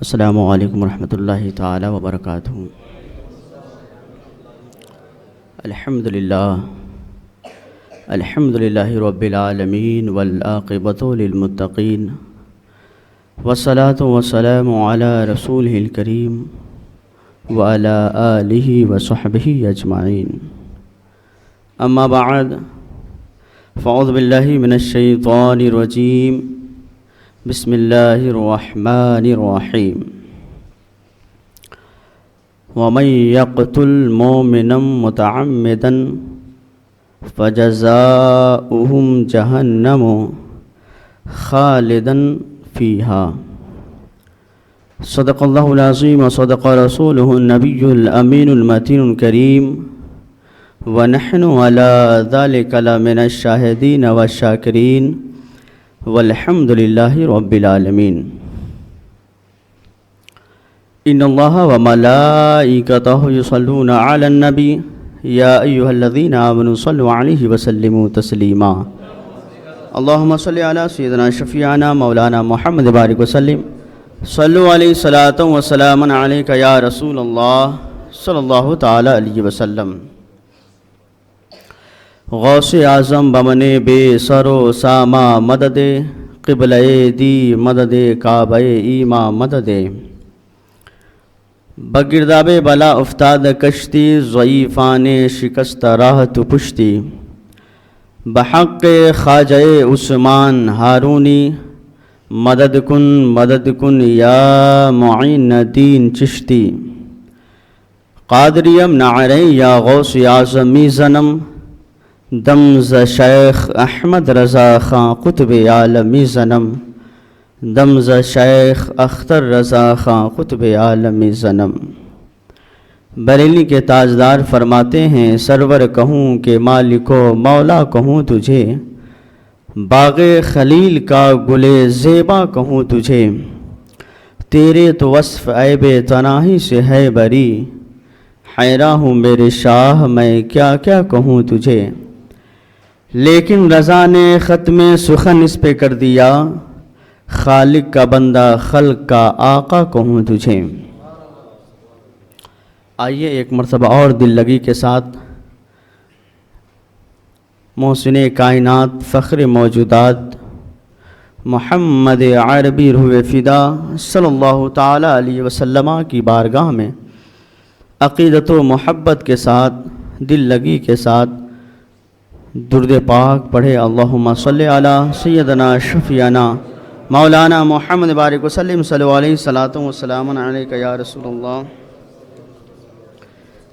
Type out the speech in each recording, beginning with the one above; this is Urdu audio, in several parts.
السلام علیکم ورحمۃ اللہ تعالی وبرکاتہ۔ الحمد للہ رب العالمین والعاقبۃ للمتقین والصلاۃ والسلام علی رسولہ الکریم وعلی آلہ وصحبہ اجمعین، اما بعد فاعوذ باللہ من الشیطان الرجیم، بسم اللہ الرحمن الرحیم۔ ومن یقتل مؤمنا متعمدا فجزاؤہ جہنم خالدا فیہا۔ صدق اللہ العظیم وصدق رسولہ النبی الامین المتین الکریم، ونحن علی ذلک لمن الشاہدین والشاکرین، والحمد للہ رب العالمین۔ ان اللہ وملائکتہ یصلون علی النبی یا ایہا الذین آمنوا صلوا علیہ وسلموا تسلیما۔ اللہم صلی علی سیدنا شفیعنا مولانا محمد بارک وسلم، صلو علیہ صلاۃ وسلام علیک یا رسول اللہ صلی اللہ تعالی علیہ وسلم۔ غوث اعظم بمن بے سر و ساما مدد، قبلہ دی مدد کعبہ ایما مدد، بگرداب بلا افتاد کشتی، ضعیفان شکست راہ تو پشتی، بحق خواجہ عثمان ہارونی، مدد کن یا معین دین چشتی، قادریم نعرے یا غوث اعظمی زنم، دمز شیخ احمد رضا خان قطب عالمی زنم، دمز شیخ اختر رضا خان قطب عالمی زنم۔ بریلی کے تاجدار فرماتے ہیں، سرور کہوں کہ مالک و مولا کہوں تجھے، باغ خلیل کا گل زیبا کہوں تجھے، تیرے تو وصف عیب تناہی سے ہے بری، حیران ہوں میرے شاہ میں کیا کیا کہوں تجھے، لیکن رضا نے ختم سخن اس پہ کر دیا، خالق کا بندہ خلق کا آقا کہوں تجھے۔ آئیے ایک مرتبہ اور دل لگی کے ساتھ محسن کائنات فخر موجودات محمد عربی روح فدا صلی اللہ تعالی علیہ وسلم کی بارگاہ میں عقیدت و محبت کے ساتھ دل لگی کے ساتھ درود پاک پڑھے۔ اللہم صلی علی سیدنا شفیعنا مولانا محمد بارک وسلم، صلی علیہ صلاۃ وسلام علیک یا رسول اللہ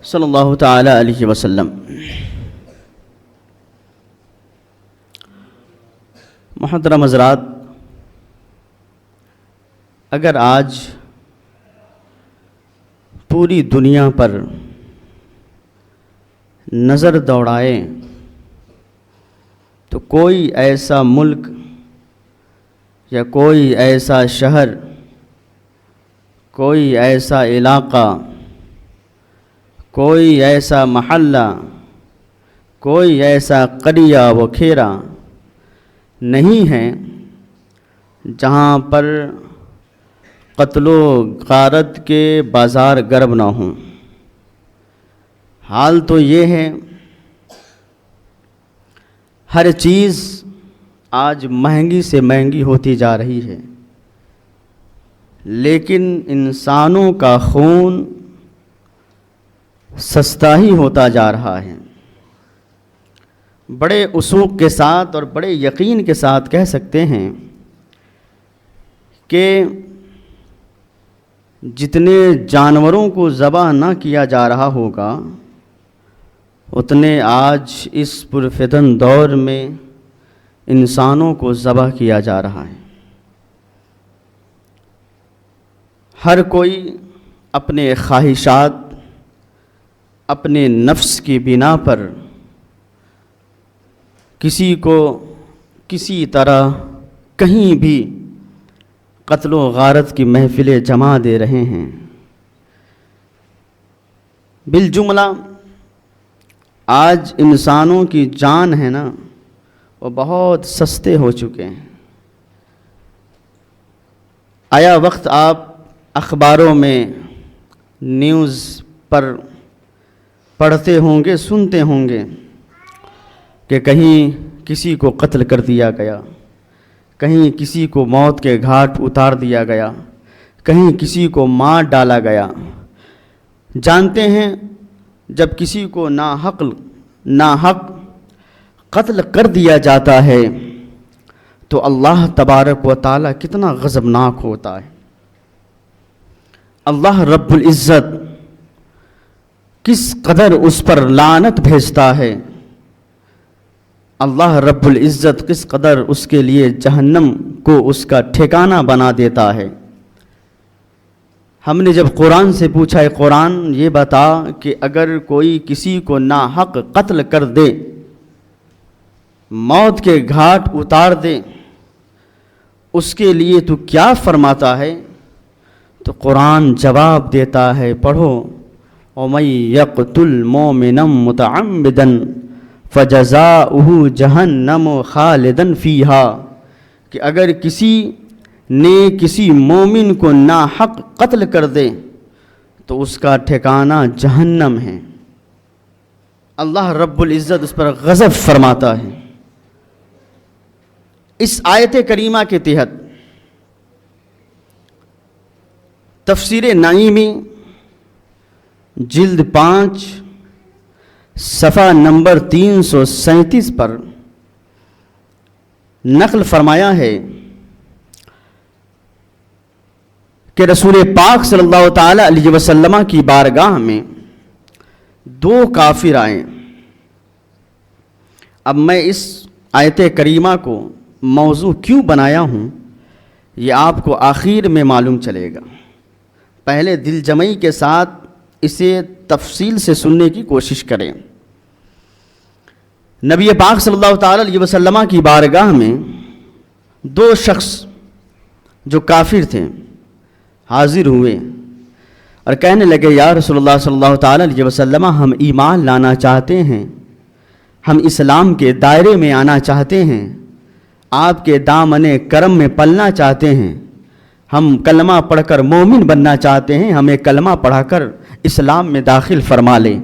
صلی اللہ تعالی علیہ وسلم۔ محترم حضرات، اگر آج پوری دنیا پر نظر دوڑائیں تو کوئی ایسا ملک یا کوئی ایسا شہر، کوئی ایسا علاقہ، کوئی ایسا محلہ، کوئی ایسا قریہ و کھیرا نہیں ہے جہاں پر قتل و غارت کے بازار گرم نہ ہوں۔ حال تو یہ ہے، ہر چیز آج مہنگی سے مہنگی ہوتی جا رہی ہے، لیکن انسانوں کا خون سستا ہی ہوتا جا رہا ہے۔ بڑے وثوق کے ساتھ اور بڑے یقین کے ساتھ کہہ سکتے ہیں کہ جتنے جانوروں کو ذبح نہ کیا جا رہا ہوگا، اتنے آج اس پرفتن دور میں انسانوں کو ذبح کیا جا رہا ہے۔ ہر کوئی اپنے خواہشات، اپنے نفس کی بنا پر کسی کو کسی طرح کہیں بھی قتل و غارت کی محفلیں جما دے رہے ہیں۔ بالجملہ آج انسانوں کی جان ہے نا، وہ بہت سستے ہو چکے ہیں۔ آیا وقت آپ اخباروں میں نیوز پر پڑھتے ہوں گے، سنتے ہوں گے کہ کہیں کسی کو قتل کر دیا گیا، کہیں کسی کو موت کے گھاٹ اتار دیا گیا، کہیں کسی کو مار ڈالا گیا۔ جانتے ہیں جب کسی کو ناحق قتل کر دیا جاتا ہے تو اللہ تبارک و تعالیٰ کتنا غضبناک ہوتا ہے۔ اللہ رب العزت کس قدر اس پر لعنت بھیجتا ہے، اللہ رب العزت کس قدر اس کے لیے جہنم کو اس کا ٹھکانہ بنا دیتا ہے۔ ہم نے جب قرآن سے پوچھا ہے قرآن یہ بتا کہ اگر کوئی کسی کو ناحق قتل کر دے، موت کے گھاٹ اتار دے، اس کے لیے تو کیا فرماتا ہے؟ تو قرآن جواب دیتا ہے، پڑھو، وَمَن يَقْتُلْ مُؤْمِنًا مُتَعَمِّدًا فَجَزَاؤُهُ جَهَنَّمُ خَالِدًا فِيهَا، کہ اگر کسی نے کسی مومن کو ناحق قتل کر دے تو اس کا ٹھکانہ جہنم ہے۔ اللہ رب العزت اس پر غضب فرماتا ہے۔ اس آیت کریمہ کے تحت تفسیر نعیمی جلد 5 صفحہ نمبر 337 پر نقل فرمایا ہے کہ رسول پاک صلی اللہ تعالی علیہ وسلم کی بارگاہ میں 2 کافر آئے۔ اب میں اس آیت کریمہ کو موضوع کیوں بنایا ہوں یہ آپ کو آخر میں معلوم چلے گا، پہلے دل جمعی کے ساتھ اسے تفصیل سے سننے کی کوشش کریں۔ نبی پاک صلی اللہ تعالی علیہ وسلم کی بارگاہ میں 2 شخص جو کافر تھے حاضر ہوئے اور کہنے لگے، یا رسول اللہ صلی اللہ تعالی علیہ وسلم، ہم ایمان لانا چاہتے ہیں، ہم اسلام کے دائرے میں آنا چاہتے ہیں، آپ کے دامن کرم میں پلنا چاہتے ہیں، ہم کلمہ پڑھ کر مومن بننا چاہتے ہیں، ہمیں کلمہ پڑھا کر اسلام میں داخل فرما لیں۔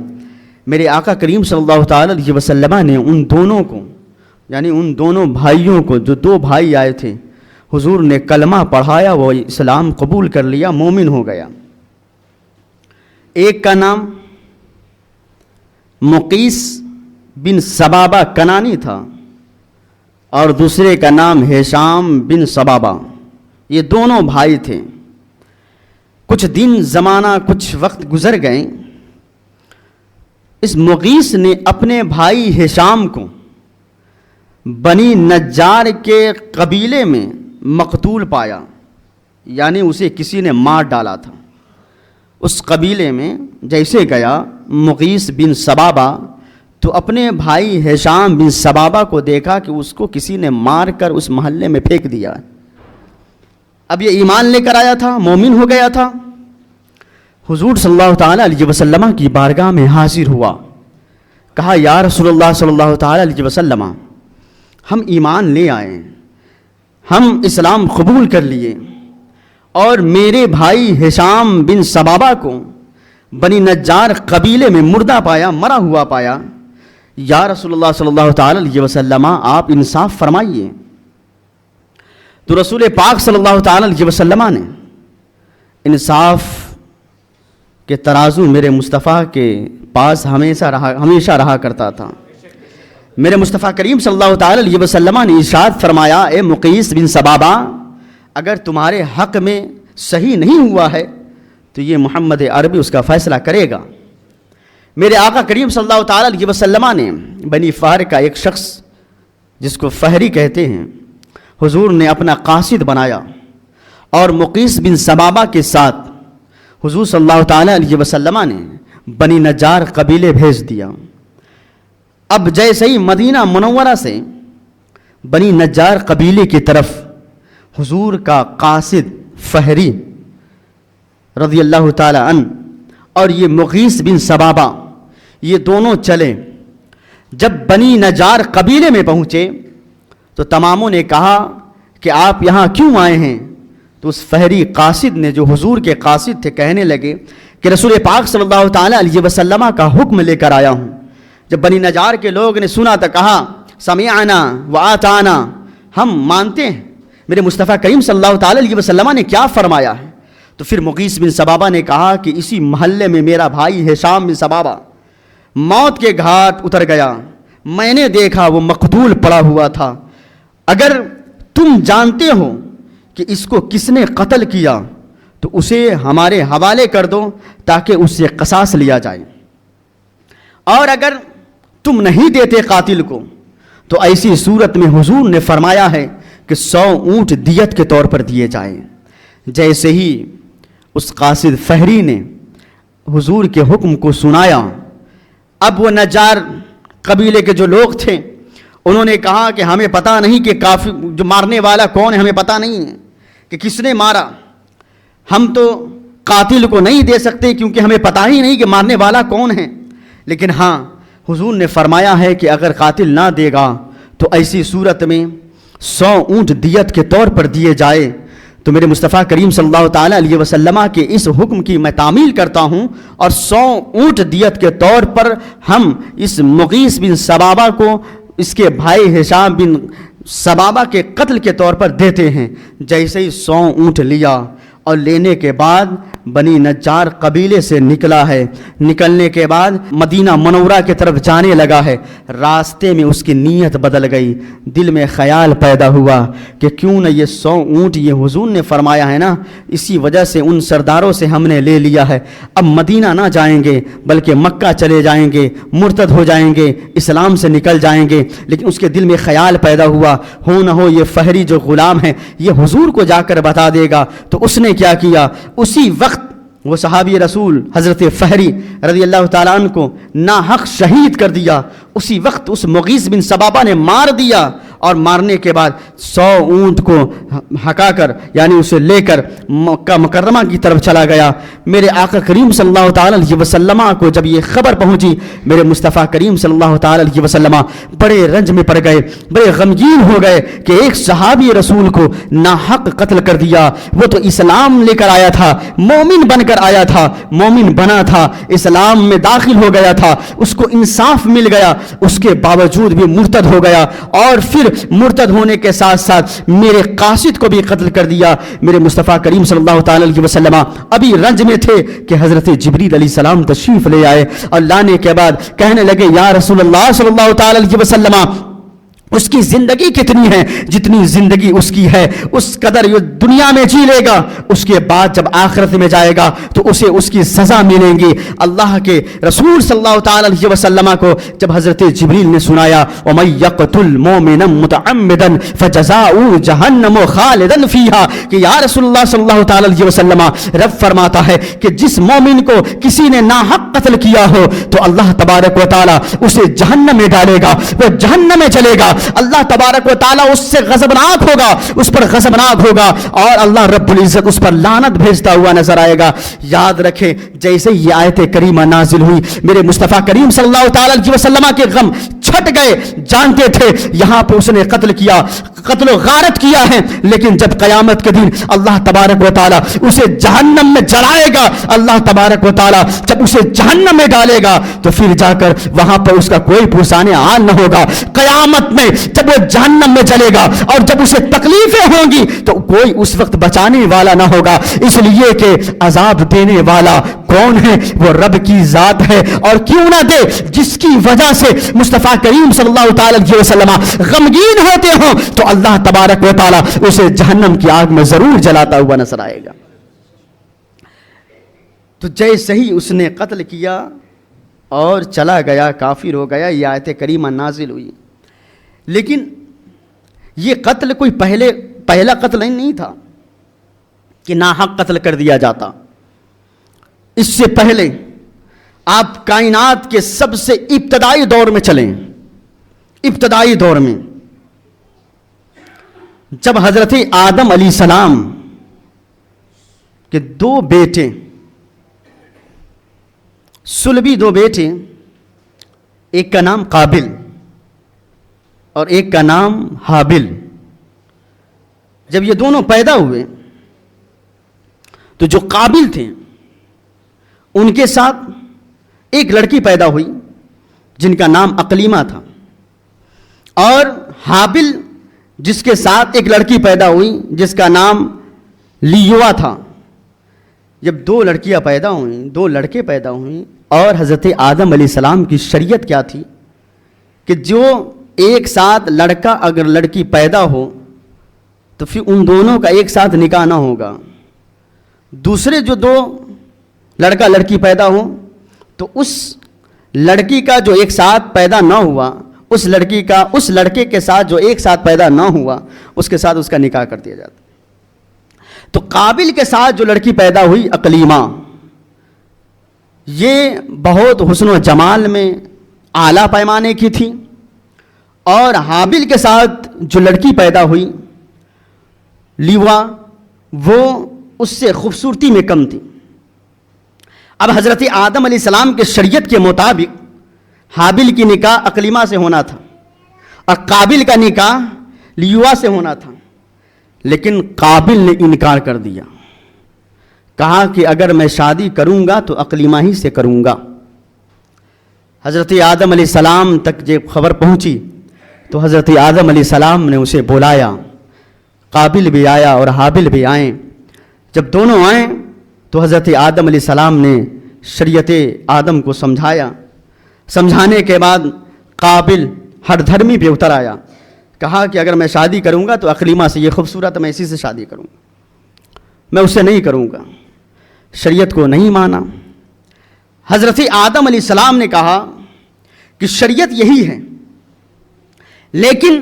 میرے آقا کریم صلی اللہ تعالی علیہ وسلم نے ان دونوں کو، یعنی ان دونوں بھائیوں کو، جو 2 بھائی آئے تھے، حضور نے کلمہ پڑھایا، وہ اسلام قبول کر لیا، مومن ہو گیا۔ ایک کا نام مقیس بن سبابہ کنانی تھا اور دوسرے کا نام ہشام بن سبابہ، یہ دونوں بھائی تھے۔ کچھ دن زمانہ کچھ وقت گزر گئے، اس مغیث نے اپنے بھائی ہشام کو بنی نجار کے قبیلے میں مقتول پایا، یعنی اسے کسی نے مار ڈالا تھا۔ اس قبیلے میں جیسے گیا مغیث بن سبابہ تو اپنے بھائی ہشام بن سبابہ کو دیکھا کہ اس کو کسی نے مار کر اس محلے میں پھینک دیا۔ اب یہ ایمان لے کر آیا تھا، مومن ہو گیا تھا، حضور صلی اللہ تعالی علیہ وسلم کی بارگاہ میں حاضر ہوا، کہا، یا رسول اللہ صلی اللہ تعالی علیہ وسلم، ہم ایمان لے آئے، ہم اسلام قبول کر لیے، اور میرے بھائی ہشام بن سبابہ کو بنی نجار قبیلے میں مردہ پایا، مرا ہوا پایا، یا رسول اللہ صلی اللہ تعالی علیہ وسلم آپ انصاف فرمائیے۔ تو رسول پاک صلی اللہ تعالی علیہ وسلم نے انصاف کے ترازو میرے مصطفیٰ کے پاس ہمیشہ رہا کرتا تھا۔ میرے مصطفیٰ کریم صلی اللہ تعالی علیہ وسلم نے ارشاد فرمایا، اے مقیس بن سبابہ، اگر تمہارے حق میں صحیح نہیں ہوا ہے تو یہ محمد عربی اس کا فیصلہ کرے گا۔ میرے آقا کریم صلی اللہ تعالی علیہ وسلم نے بنی فہر کا ایک شخص جس کو فہری کہتے ہیں، حضور نے اپنا قاصد بنایا اور مقیس بن سبابہ کے ساتھ حضور صلی اللہ تعالی علیہ وسلم نے بنی نجار قبیلے بھیج دیا۔ اب جیسے ہی مدینہ منورہ سے بنی نجار قبیلے کی طرف حضور کا قاصد فہری رضی اللہ تعالی عنہ اور یہ مغیث بن سبابہ یہ دونوں چلے، جب بنی نجار قبیلے میں پہنچے تو تماموں نے کہا کہ آپ یہاں کیوں آئے ہیں؟ تو اس فہری قاصد نے، جو حضور کے قاصد تھے، کہنے لگے کہ رسول پاک صلی اللہ تعالیٰ علیہ وسلم کا حکم لے کر آیا ہوں۔ جب بنی نجار کے لوگ نے سنا تو کہا سمعنا وآتانا، ہم مانتے ہیں میرے مصطفیٰ کریم صلی اللہ تعالیٰ علیہ وسلم نے کیا فرمایا ہے۔ تو پھر مغیث بن سبابہ نے کہا کہ اسی محلے میں میرا بھائی ہشام بن سبابہ موت کے گھاٹ اتر گیا، میں نے دیکھا وہ مقتول پڑا ہوا تھا، اگر تم جانتے ہو کہ اس کو کس نے قتل کیا تو اسے ہمارے حوالے کر دو تاکہ اس سے قصاص لیا جائے، اور اگر تم نہیں دیتے قاتل کو تو ایسی صورت میں حضور نے فرمایا ہے کہ 100 اونٹ دیت کے طور پر دیے جائیں۔ جیسے ہی اس قاصد فہری نے حضور کے حکم کو سنایا، اب وہ نجار قبیلے کے جو لوگ تھے انہوں نے کہا کہ ہمیں پتہ نہیں کہ کافر جو مارنے والا کون ہے، ہمیں پتہ نہیں ہے کہ کس نے مارا، ہم تو قاتل کو نہیں دے سکتے کیونکہ ہمیں پتہ ہی نہیں کہ مارنے والا کون ہے، لیکن ہاں حضور نے فرمایا ہے کہ اگر قاتل نہ دے گا تو ایسی صورت میں 100 اونٹ دیت کے طور پر دیے جائے۔ تو میرے مصطفیٰ کریم صلی اللہ تعالیٰ علیہ وسلم کے اس حکم کی میں تعمیل کرتا ہوں، اور 100 اونٹ دیت کے طور پر ہم اس مغیث بن سبابہ کو اس کے بھائی ہشام بن سبابہ کے قتل کے طور پر دیتے ہیں۔ جیسے ہی 100 اونٹ لیا اور لینے کے بعد بنی نجار قبیلے سے نکلا ہے، نکلنے کے بعد مدینہ منورہ کی طرف جانے لگا ہے، راستے میں اس کی نیت بدل گئی، دل میں خیال پیدا ہوا کہ کیوں نہ یہ 100 اونٹ یہ حضور نے فرمایا ہے نا، اسی وجہ سے ان سرداروں سے ہم نے لے لیا ہے، اب مدینہ نہ جائیں گے بلکہ مکہ چلے جائیں گے، مرتد ہو جائیں گے، اسلام سے نکل جائیں گے۔ لیکن اس کے دل میں خیال پیدا ہوا ہو نہ ہو یہ فہری جو غلام ہے یہ حضور کو جا کر بتا دے گا، تو اس نے کیا کیا، اسی وقت وہ صحابی رسول حضرت فہری رضی اللہ تعالیٰ عنہ کو ناحق شہید کر دیا، اسی وقت اس مغیث بن سبابہ نے مار دیا، اور مارنے کے بعد 100 اونٹ کو ہکا کر یعنی اسے لے کر مکہ مکرمہ کی طرف چلا گیا۔ میرے آقا کریم صلی اللہ تعالیٰ علیہ وسلم کو جب یہ خبر پہنچی، میرے مصطفیٰ کریم صلی اللہ تعالیٰ علیہ وسلم بڑے رنج میں پڑ گئے، بڑے غمگین ہو گئے کہ ایک صحابی رسول کو ناحق قتل کر دیا، وہ تو اسلام لے کر آیا تھا، مومن بن کر آیا تھا، مومن بنا تھا، اسلام میں داخل ہو گیا تھا، اس کو انصاف مل گیا، اس کے باوجود بھی مرتد ہو گیا، اور پھر مرتد ہونے کے ساتھ ساتھ میرے قاصد کو بھی قتل کر دیا۔ میرے مصطفیٰ کریم صلی اللہ تعالی علیہ وسلم ابھی رنج میں تھے کہ حضرت جبریل علیہ السلام تشریف لے آئے، اور لانے کے بعد کہنے لگے یا رسول اللہ صلی اللہ تعالی علیہ وسلم، اس کی زندگی کتنی ہے، جتنی زندگی اس کی ہے اس قدر یہ دنیا میں جی لے گا، اس کے بعد جب آخرت میں جائے گا تو اسے اس کی سزا ملیں گی۔ اللہ کے رسول صلی اللہ تعالی علیہ وسلم کو جب حضرت جبریل نے سنایا وَمَن يَقْتُلْ مُؤْمِنًا مُتَعَمِّدًا فَجَزَاؤُهُ جَهَنَّمُ خَالِدًا فِيهَا، کہ یا رسول اللہ صلی اللہ تعالی علیہ وسلم، رب فرماتا ہے کہ جس مومن کو کسی نے ناحق قتل کیا ہو تو اللہ تبارک و تعالی اسے جہنم میں ڈالے گا، وہ جہنم میں چلے گا، اللہ تبارک و تعالی اس سے غضبناک ہوگا، اس پر غضبناک ہوگا، اور اللہ رب العزت اس پر لعنت بھیجتا ہوا نظر آئے گا۔ یاد رکھیں جیسے یہ آیت کریمہ نازل ہوئی، میرے مصطفیٰ کریم صلی اللہ تعالی علیہ وسلم کے غم چھٹ گئے، جانتے تھے یہاں پہ اس نے قتل کیا، قتل و غارت کیا ہے، لیکن جب قیامت کے دن اللہ تبارک و تعالی اسے جہنم میں جلائے گا، اللہ تبارک و تعالی جب اسے جہنم میں ڈالے گا تو پھر جا کر وہاں پر اس کا کوئی پرسانے آن نہ ہوگا۔ قیامت میں جب وہ جہنم میں جلے گا اور جب اسے تکلیفیں ہوں گی تو کوئی اس وقت بچانے والا نہ ہوگا، اس لیے کہ عذاب دینے والا کون ہے؟ وہ رب کی ذات ہے، اور کیوں نہ دے جس کی وجہ سے مصطفیٰ کریم صلی اللہ تعالی علیہ وسلم غمگین ہوتے ہوں تو اللہ تبارک و تعالی اسے جہنم کی آگ میں ضرور جلاتا ہوا نظر آئے گا۔ تو جیسے ہی اس نے قتل کیا اور چلا گیا، کافر ہو گیا، یہ آیت کریمہ نازل ہوئی۔ لیکن یہ قتل کوئی پہلا قتل نہیں تھا کہ ناحق قتل کر دیا جاتا۔ اس سے پہلے آپ کائنات کے سب سے ابتدائی دور میں چلیں، ابتدائی دور میں جب حضرت آدم علیہ السلام کے 2 بیٹے، صلبی 2 بیٹے، ایک کا نام قابل اور ایک کا نام حابل، جب یہ دونوں پیدا ہوئے تو جو قابل تھے ان کے ساتھ ایک لڑکی پیدا ہوئی جن کا نام اقلیمہ تھا، اور حابل جس کے ساتھ ایک لڑکی پیدا ہوئی جس کا نام لیوا تھا۔ جب دو لڑکیاں پیدا ہوئیں، دو لڑکے پیدا ہوئیں، اور حضرت آدم علیہ السلام کی شریعت کیا تھی کہ جو ایک ساتھ لڑکا اگر لڑکی پیدا ہو تو پھر ان دونوں کا ایک ساتھ نکاح نہ ہوگا۔ دوسرے جو دو لڑکا لڑکی پیدا ہو تو اس لڑکی کا جو ایک ساتھ پیدا نہ ہوا، اس لڑکی کا اس لڑکے کے ساتھ جو ایک ساتھ پیدا نہ ہوا اس کے ساتھ اس کا نکاح کر دیا جاتا۔ تو قابل کے ساتھ جو لڑکی پیدا ہوئی اقلیمہ، یہ بہت حسن و جمال میں اعلیٰ پیمانے کی تھی، اور حابل کے ساتھ جو لڑکی پیدا ہوئی لیوا، وہ اس سے خوبصورتی میں کم تھی۔ اب حضرت آدم علیہ السلام کے شریعت کے مطابق حابل کی نکاح اقلیمہ سے ہونا تھا اور قابل کا نکاح لیوا سے ہونا تھا، لیکن قابل نے انکار کر دیا، کہا کہ اگر میں شادی کروں گا تو اقلیمہ ہی سے کروں گا۔ حضرت آدم علیہ السلام تک جب خبر پہنچی تو حضرت آدم علیہ السلام نے اسے بلایا، قابل بھی آیا اور حابل بھی آئیں۔ جب دونوں آئیں تو حضرت آدم علیہ السلام نے شریعت آدم کو سمجھایا، سمجھانے کے بعد قابل ہر دھرمی پہ اتر آیا، کہا کہ اگر میں شادی کروں گا تو اقلیمہ سے، یہ خوبصورت، میں اسی سے شادی کروں گا، میں اسے نہیں کروں گا۔ شریعت کو نہیں مانا۔ حضرت آدم علیہ السلام نے کہا کہ شریعت یہی ہے، لیکن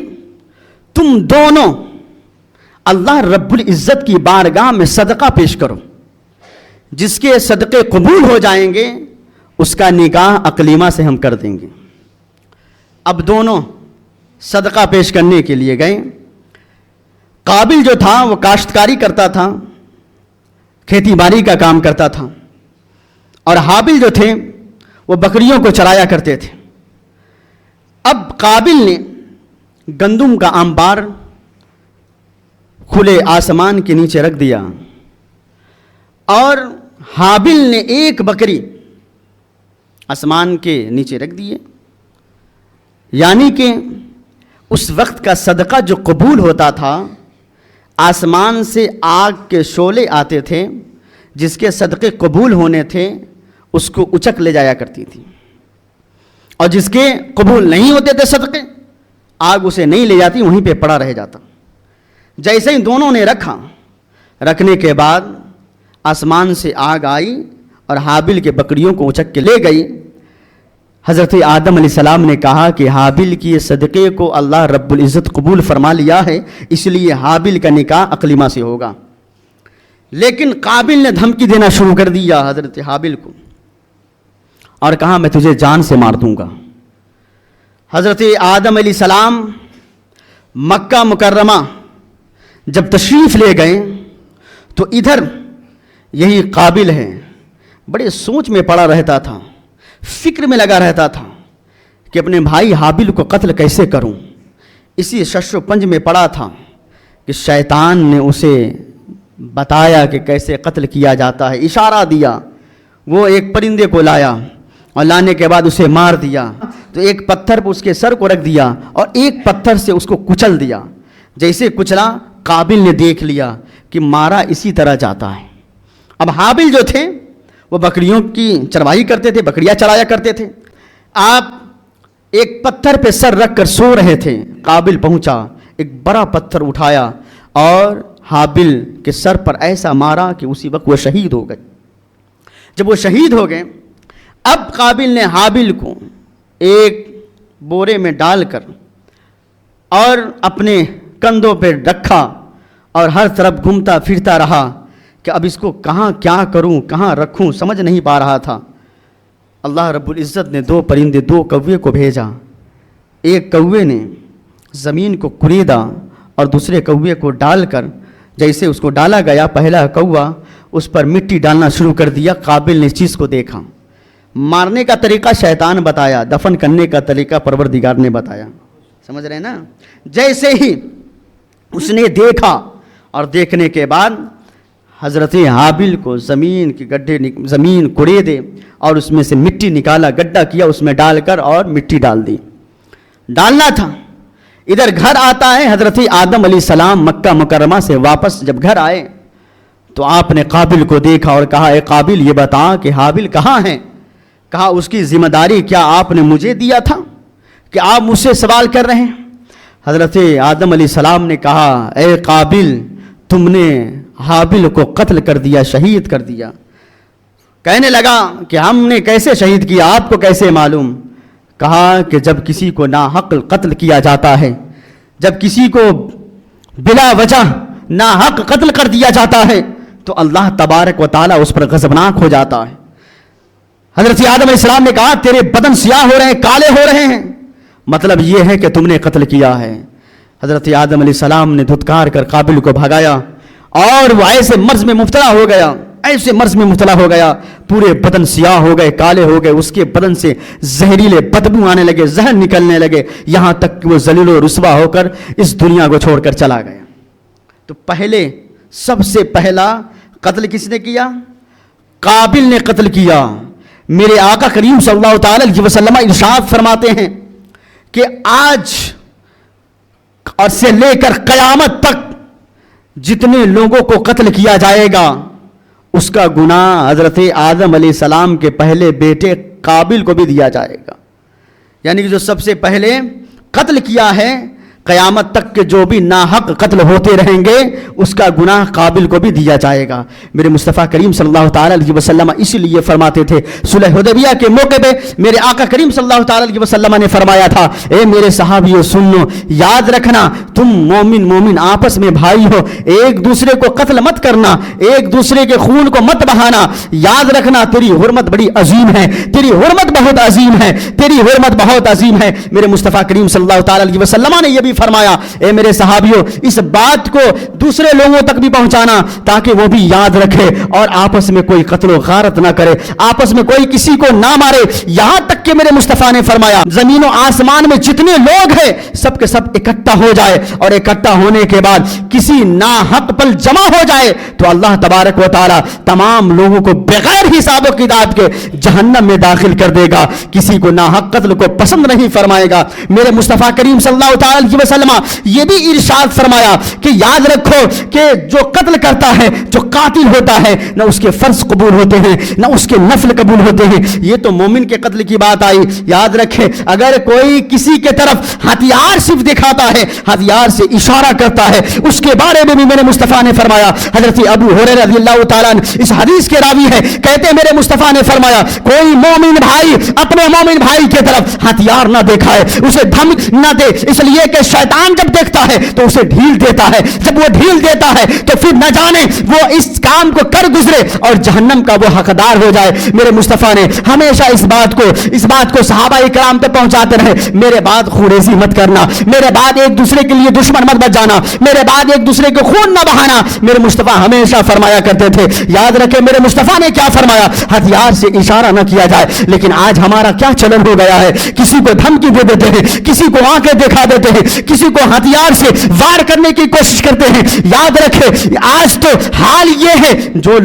تم دونوں اللہ رب العزت کی بارگاہ میں صدقہ پیش کرو، جس کے صدقے قبول ہو جائیں گے اس کا نکاح اقلیمہ سے ہم کر دیں گے۔ اب دونوں صدقہ پیش کرنے کے لیے گئے۔ قابل جو تھا وہ کاشتکاری کرتا تھا، کھیتی باڑی کا کام کرتا تھا، اور حابل جو تھے وہ بکریوں کو چرایا کرتے تھے۔ اب قابل نے گندم کا انبار کھلے آسمان کے نیچے رکھ دیا، اور حابل نے ایک بکری آسمان کے نیچے رکھ دیے، یعنی کہ اس وقت کا صدقہ جو قبول ہوتا تھا، آسمان سے آگ کے شعلے آتے تھے، جس کے صدقے قبول ہونے تھے اس کو اچک لے جایا کرتی تھی، اور جس کے قبول نہیں ہوتے تھے صدقے، آگ اسے نہیں لے جاتی، وہیں پہ پڑا رہ جاتا۔ جیسے ہی دونوں نے رکھا، رکھنے کے بعد آسمان سے آگ آئی اور حابل کے بکریوں کو اچک کے لے گئی۔ حضرت آدم علیہ السلام نے کہا کہ حابل کی صدقے کو اللہ رب العزت قبول فرما لیا ہے، اس لیے حابل کا نکاح اقلیمہ سے ہوگا۔ لیکن قابل نے دھمکی دینا شروع کر دیا حضرت حابل کو، اور کہا میں تجھے جان سے مار دوں گا۔ حضرت آدم علیہ السلام مکہ مکرمہ جب تشریف لے گئے تو ادھر یہی قابل ہے، بڑے سوچ میں پڑا رہتا تھا، فکر میں لگا رہتا تھا کہ اپنے بھائی حابل کو قتل کیسے کروں۔ اسی شش و پنج میں پڑا تھا کہ شیطان نے اسے بتایا کہ کیسے قتل کیا جاتا ہے، اشارہ دیا، وہ ایک پرندے کو لایا اور لانے کے بعد اسے مار دیا، تو ایک پتھر پر اس کے سر کو رکھ دیا اور ایک پتھر سے اس کو کچل دیا۔ جیسے کچلا، قابل نے دیکھ لیا کہ مارا اسی طرح جاتا ہے۔ اب حابل جو تھے وہ بکریوں کی چروائی کرتے تھے، بکریاں چرایا کرتے تھے۔ آپ ایک پتھر پہ سر رکھ کر سو رہے تھے، قابل پہنچا، ایک بڑا پتھر اٹھایا اور حابل کے سر پر ایسا مارا کہ اسی وقت وہ شہید ہو گئے۔ جب وہ شہید ہو گئے، اب قابل نے حابل کو ایک بورے میں ڈال کر اور اپنے کندھوں پہ رکھا اور ہر طرف گھومتا پھرتا رہا کہ اب اس کو کہاں کیا کروں، کہاں رکھوں، سمجھ نہیں پا رہا تھا۔ اللہ رب العزت نے دو پرندے، دو کوے کو بھیجا۔ ایک کوے نے زمین کو کریدا اور دوسرے کوے کو ڈال کر، جیسے اس کو ڈالا گیا، پہلا کوا اس پر مٹی ڈالنا شروع کر دیا۔ قابل نے اس چیز کو دیکھا۔ مارنے کا طریقہ شیطان بتایا، دفن کرنے کا طریقہ پروردگار نے بتایا۔ سمجھ رہے ہیں نا؟ جیسے ہی اس نے دیکھا اور دیکھنے کے بعد حضرت حابل کو زمین کوڑے دے اور اس میں سے مٹی نکالا، گڈھا کیا، اس میں ڈال کر اور مٹی ڈال دی، ڈالنا تھا۔ ادھر گھر آتا ہے حضرت آدم علیہ السلام مکہ مکرمہ سے واپس جب گھر آئے تو آپ نے قابل کو دیکھا اور کہا، اے قابل یہ بتا کہ حابل کہاں ہے؟ کہا اس کی ذمہ داری کیا آپ نے مجھے دیا تھا کہ آپ مجھ سے سوال کر رہے ہیں؟ حضرت آدم علیہ السلام نے کہا، اے قابل تم نے حابل کو قتل کر دیا، شہید کر دیا۔ کہنے لگا کہ ہم نے کیسے شہید کیا، آپ کو کیسے معلوم؟ کہا کہ جب کسی کو ناحق قتل کیا جاتا ہے، جب کسی کو بلا وجہ ناحق قتل کر دیا جاتا ہے تو اللہ تبارک و تعالیٰ اس پر غضبناک ہو جاتا ہے۔ حضرت آدم علیہ السلام نے کہا تیرے بدن سیاہ ہو رہے ہیں، کالے ہو رہے ہیں، مطلب یہ ہے کہ تم نے قتل کیا ہے۔ حضرت آدم علیہ السلام نے دھتکار کر قابل کو بھگایا اور وہ ایسے مرض میں مبتلا ہو گیا، ایسے مرض میں مبتلا ہو گیا، پورے بدن سیاہ ہو گئے، کالے ہو گئے، اس کے بدن سے زہریلے بدبو آنے لگے، زہر نکلنے لگے، یہاں تک کہ وہ ذلیل و رسوا ہو کر اس دنیا کو چھوڑ کر چلا گیا۔ تو پہلے سب سے پہلا قتل کس نے کیا؟ قابل نے قتل کیا۔ میرے آقا کریم صلی اللہ تعالی علیہ وسلم ارشاد فرماتے ہیں کہ آج اور سے لے کر قیامت تک جتنے لوگوں کو قتل کیا جائے گا اس کا گناہ حضرت آدم علیہ السلام کے پہلے بیٹے قابل کو بھی دیا جائے گا۔ یعنی کہ جو سب سے پہلے قتل کیا ہے، قیامت تک کے جو بھی ناحق قتل ہوتے رہیں گے اس کا گناہ قابل کو بھی دیا جائے گا۔ میرے مصطفیٰ کریم صلی اللہ تعالی علیہ وسلم اسی لیے فرماتے تھے، صلح حدیبیہ کے موقع پہ میرے آقا کریم صلی اللہ تعالی علیہ وسلم نے فرمایا تھا، اے میرے صحابیوں سن لو، یاد رکھنا تم مومن آپس میں بھائی ہو، ایک دوسرے کو قتل مت کرنا، ایک دوسرے کے خون کو مت بہانا، یاد رکھنا تیری حرمت بڑی عظیم ہے، تیری حرمت بہت عظیم ہے، تیری حرمت بہت عظیم ہے۔ میرے مصطفیٰ کریم صلی اللہ تعالی علیہ وسلم نے یہ بھی فرمایا، اے میرے صحابیوں اس بات کو دوسرے لوگوں تک بھی پہنچانا تاکہ وہ بھی یاد رکھے اور آپس میں کوئی قتل و غارت نہ کرے، آپس میں کوئی کسی کو نہ مارے۔ یہاں تک کہ میرے مصطفیٰ نے فرمایا زمین و آسمان میں جتنے لوگ ہیں سب کے سب اکٹھا ہو جائے اور اکٹھا ہونے کے بعد کسی ناحق پر جمع ہو جائے تو اللہ تبارک و تعالی تمام لوگوں کو بغیر حساب و کتاب کے جہنم میں داخل کر دے گا، کسی کو ناحق قتل کو پسند نہیں فرمائے گا۔ میرے مصطفیٰ کریم صلی اللہ تعالی علیہ وسلم یہ بھی ارشاد فرمایا کہ یاد رکھو کہ جو قتل کرتا ہے، جو قاتل ہوتا ہے، نہ اس کے فرض قبول ہوتے ہیں نہ اس کے نفل قبول ہوتے ہیں۔ یہ تو مومن کے قتل کی بات آئی، یاد رکھے اگر کوئی کسی کے طرف ہتھیار صرف دکھاتا ہے، ہتھیار سے اشارہ کرتا ہے، اس کے بارے میں بھی میرے مصطفیٰ نے فرمایا۔ حضرت ابو ہریرہ رضی اللہ تعالیٰ عنہ اس حدیث کے راوی ہے، کہتے ہیں میرے مصطفیٰ نے فرمایا کوئی مومن بھائی اپنے مومن بھائی کی طرف ہتھیار نہ دکھائے، اسے دھمک نہ دے، اس لیے کہ شیطان جب دیکھتا ہے تو اسے ڈھیل دیتا ہے، جب وہ ڈھیل دیتا ہے تو پھر نہ جانے وہ اس کام کو کر گزرے اور جہنم کا وہ حقدار ہو جائے۔ میرے مصطفیٰ نے ہمیشہ اس بات کو صحابہ کرام پہ پہنچاتے رہے، میرے بعد خوریزی مت کرنا، میرے بعد ایک دوسرے کے لیے دشمن مت بن جانا، میرے بعد ایک دوسرے کو خون نہ بہانا۔ میرے مصطفیٰ ہمیشہ فرمایا کرتے تھے، یاد رکھے میرے مصطفیٰ نے کیا فرمایا، ہتھیار سے اشارہ نہ کیا جائے۔ لیکن آج ہمارا کیا چلن ہو گیا ہے، کسی کو دھمکی دے دیتے ہیں، کسی کو آنکھیں دکھا دیتے ہیں، کسی کو ہتھیار سے وار کرنے کی کوشش کرتے ہیں۔ یاد رکھے آج تو حال یہ ہے جو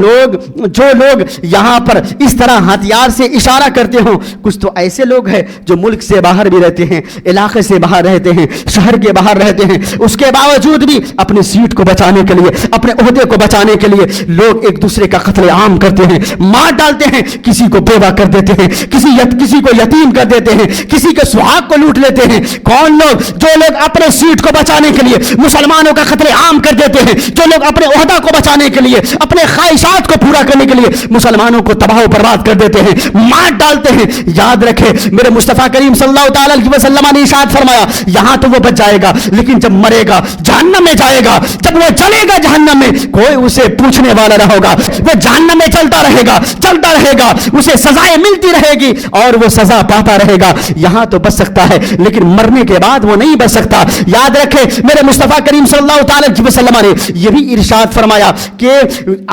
لوگ یہاں پر اس طرح ہتھیار سے اشارہ کرتے ہوں، کچھ تو ایسے لوگ ہیں جو ملک سے باہر بھی رہتے ہیں، علاقے سے باہر رہتے ہیں، شہر کے باہر رہتے ہیں، اس کے باوجود بھی اپنی سیٹ کو بچانے کے لیے، اپنے عہدے کو بچانے کے لیے لوگ ایک دوسرے کا قتل عام کرتے ہیں، مار ڈالتے ہیں، کسی کو بیوہ کر دیتے ہیں، کسی کو یتیم کر دیتے ہیں، کسی کے سہاگ کو لوٹ لیتے ہیں۔ کون لوگ؟ جو لوگ اپنے سیٹ کو بچانے کے لیے مسلمانوں کا قتل عام کر دیتے ہیں، جو لوگ اپنے عہدہ کو بچانے کے لیے، اپنے خواہشات کو پورا کرنے کے لیے مسلمانوں کو تباہ و برباد کر دیتے ہیں، مار ڈالتے ہیں۔ یاد رکھے میرے مصطفیٰ کریم صلی اللہ تعالی علیہ وسلم نے ارشاد فرمایا یہاں تو وہ بچ جائے گا لیکن جب مرے گا جہنم میں جائے گا، جب وہ چلے گا جہنم میں کوئی اسے پوچھنے والا نہ ہوگا، وہ جہنم میں چلتا رہے گا، اسے سزائیں ملتی رہے گی اور وہ سزا پاتا رہے گا۔ یہاں تو بچ سکتا ہے لیکن مرنے کے بعد وہ نہیں بچ سکتا۔ گا. یاد رکھے میرے مصطفیٰ کریم صلی اللہ تعالی علیہ وسلم نے یہ بھی ارشاد فرمایا کہ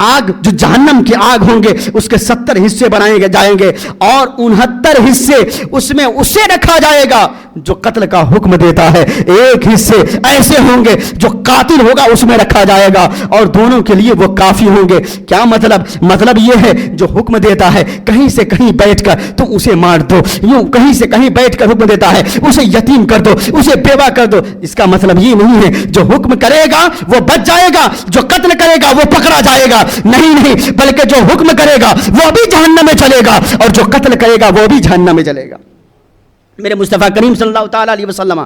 آگ جو جہنم کی آگ ہوں گے اس کے 70 حصے بنائے جائیں گے اور 69 حصے اس میں اسے رکھا جائے گا جو قتل کا حکم دیتا ہے. ایک حصے ایسے ہوں گے جو قاتل ہوگا اس میں رکھا جائے گا اور دونوں کے لیے وہ کافی ہوں گے. کیا مطلب یہ ہے جو حکم دیتا ہے کہیں سے کہیں بیٹھ کر تو اسے مار دو, یوں کہیں سے کہیں بیٹھ کر حکم دیتا ہے اسے یتیم کر دو, اسے بیوہ کر دو. اس کا مطلب یہ نہیں ہے جو حکم کرے گا وہ بچ جائے گا, جو قتل کرے گا وہ پکڑا جائے گا. نہیں, بلکہ جو حکم کرے گا وہ بھی جہنم میں چلے گا اور جو قتل کرے گا وہ بھی جہنم میں چلے گا. میرے مصطفیٰ کریم صلی اللہ تعالی علیہ وسلم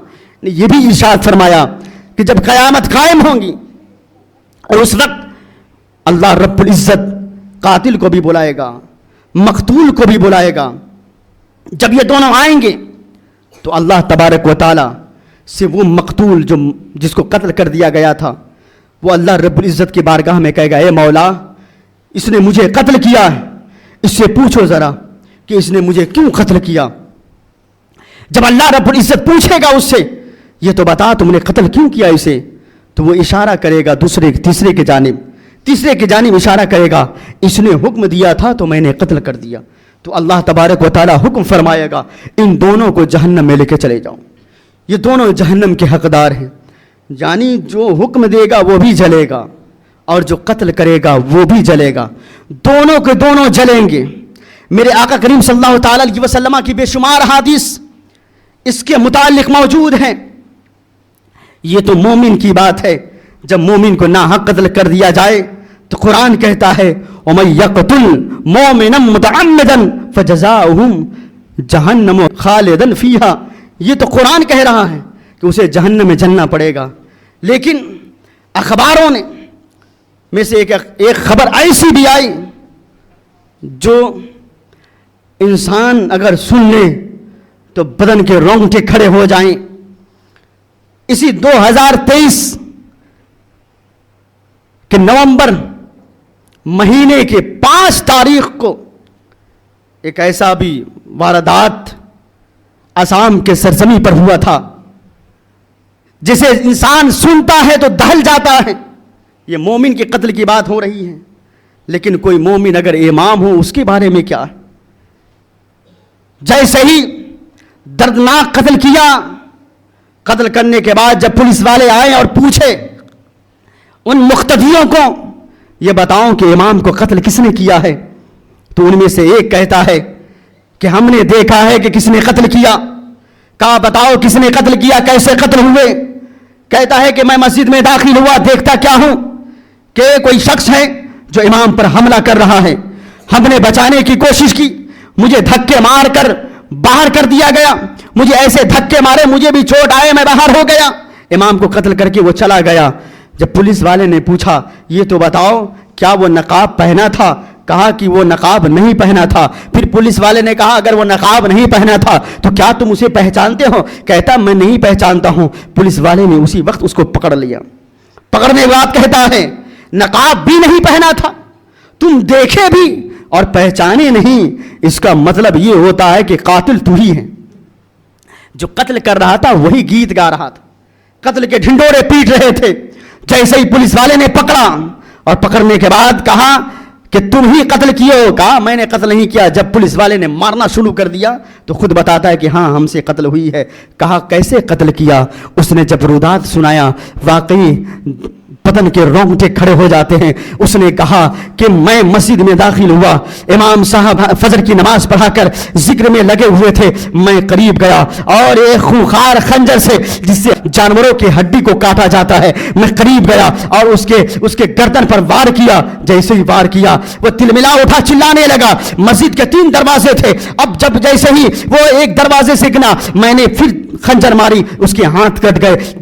نے یہ بھی ارشاد فرمایا کہ جب قیامت قائم ہوگی اور اس وقت اللہ رب العزت قاتل کو بھی بلائے گا, مقتول کو بھی بلائے گا. جب یہ دونوں آئیں گے تو اللہ تبارک و تعالی سے وہ مقتول جس کو قتل کر دیا گیا تھا وہ اللہ رب العزت کی بارگاہ میں کہے گا اے مولا اس نے مجھے قتل کیا ہے, اس سے پوچھو ذرا کہ اس نے مجھے کیوں قتل کیا. جب اللہ رب العزت پوچھے گا اس سے یہ تو بتا تم نے قتل کیوں کیا اسے, تو وہ اشارہ کرے گا تیسرے کی جانب اشارہ کرے گا اس نے حکم دیا تھا تو میں نے قتل کر دیا. تو اللہ تبارک و تعالی حکم فرمائے گا ان دونوں کو جہنم میں لے کے چلے جاؤ, یہ دونوں جہنم کے حقدار ہیں. یعنی جو حکم دے گا وہ بھی جلے گا اور جو قتل کرے گا وہ بھی جلے گا, دونوں کے دونوں جلیں گے. میرے آقا کریم صلی اللہ تعالی علیہ وسلم کی بے شمار حدیث اس کے متعلق موجود ہیں. یہ تو مومن کی بات ہے, جب مومن کو ناحق قتل کر دیا جائے تو قرآن کہتا ہے وَمَن يَقْتُلْ مُؤْمِنًا مُتَعَمِّدًا فَجَزَاؤُهُ جَهَنَّمُ خَالِدًا فِيهَا. یہ تو قرآن کہہ رہا ہے کہ اسے جہنم میں جلنا پڑے گا. لیکن اخباروں نے میں سے ایک خبر ایسی بھی آئی جو انسان اگر سن لے تو بدن کے رونگٹے کھڑے ہو جائیں. اسی 2023 کے نومبر مہینے کے 5 تاریخ کو ایک ایسا بھی واردات آسام کے سرزمین پر ہوا تھا جسے انسان سنتا ہے تو دہل جاتا ہے. یہ مومن کے قتل کی بات ہو رہی ہے, لیکن کوئی مومن اگر امام ہو اس کے بارے میں کیا ہے. جیسے ہی دردناک قتل کیا, قتل کرنے کے بعد جب پولیس والے آئے اور پوچھے ان مقتدیوں کو یہ بتاؤ کہ امام کو قتل کس نے کیا ہے, تو ان میں سے ایک کہتا ہے کہ ہم نے دیکھا ہے کہ کس نے قتل کیا. کہا بتاؤ کس نے قتل کیا, کیسے قتل ہوئے. کہتا ہے کہ میں مسجد میں داخل ہوا, دیکھتا کیا ہوں کہ کوئی شخص ہے جو امام پر حملہ کر رہا ہے. ہم نے بچانے کی کوشش کی, مجھے دھکے مار کر باہر کر دیا گیا, مجھے ایسے دھکے مارے مجھے بھی چوٹ آئے, میں باہر ہو گیا. امام کو قتل کر کے وہ چلا گیا. جب پولیس والے نے پوچھا یہ تو بتاؤ کیا وہ نقاب پہنا تھا, کہا کہ وہ نقاب نہیں پہنا تھا. پھر پولیس والے نے کہا اگر وہ نقاب نہیں پہنا تھا تو کیا تم اسے پہچانتے ہو. کہتا میں نہیں پہچانتا ہوں. پولیس والے نے اسی وقت اس کو پکڑ لیا. پکڑنے کے بعد کہتا ہے نقاب بھی نہیں پہنا تھا, تم دیکھے بھی اور پہچانے نہیں, اس کا مطلب یہ ہوتا ہے کہ قاتل تو ہی ہے. جو قتل کر رہا تھا وہی گیت گا رہا تھا, قتل کے ڈھنڈورے پیٹ رہے تھے. جیسے ہی پولیس والے نے پکڑا اور پکڑنے کے بعد کہا کہ تم ہی قتل کیے ہو, کہا میں نے قتل نہیں کیا. جب پولیس والے نے مارنا شروع کر دیا تو خود بتاتا ہے کہ ہاں ہم سے قتل ہوئی ہے. کہا کیسے قتل کیا. اس نے جب رودات سنایا واقعی بدن کے رونگٹے کھڑے ہو جاتے ہیں. اس نے کہا کہ میں مسجد میں داخل ہوا, امام صاحب فجر کی نماز پڑھا کر ذکر میں لگے ہوئے تھے, میں قریب گیا اور ایک خونخوار خنجر سے جس سے جانوروں کی ہڈی کو کاٹا جاتا ہے میں قریب گیا اور اس کے گردن پر وار کیا. جیسے ہی وار کیا وہ تلملا اٹھا, چلانے لگا. مسجد کے 3 دروازے تھے. اب جب جیسے ہی وہ ایک دروازے سے گنا میں نے پھر خنجر ماری, اس کے ہاتھ کٹ گئے.